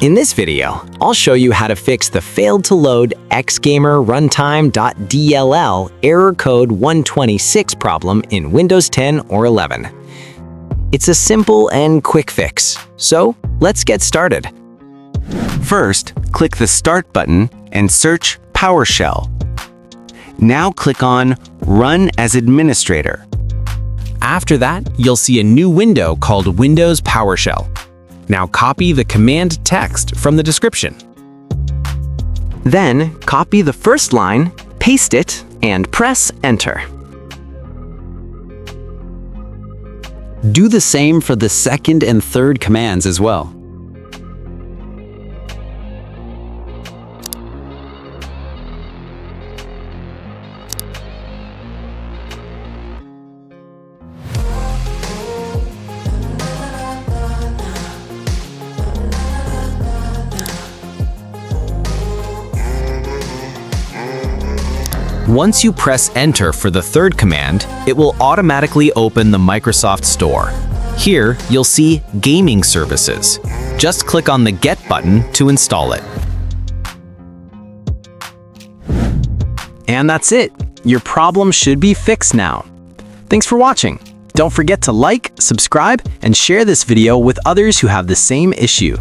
In this video, I'll show you how to fix the failed to load xgameruntime.dll error code 126 problem in Windows 10 or 11. It's a simple and quick fix, so let's get started. First, click the Start button and search PowerShell. Now click on Run as Administrator. After that, you'll see a new window called Windows PowerShell. Now copy the command text from the description. Then copy the first line, paste it, and press Enter. Do the same for the second and third commands as well. Once you press Enter for the third command, it will automatically open the Microsoft Store. Here, you'll see Gaming Services. Just click on the Get button to install it. And that's it. Your problem should be fixed now. Thanks for watching. Don't forget to like, subscribe, and share this video with others who have the same issue.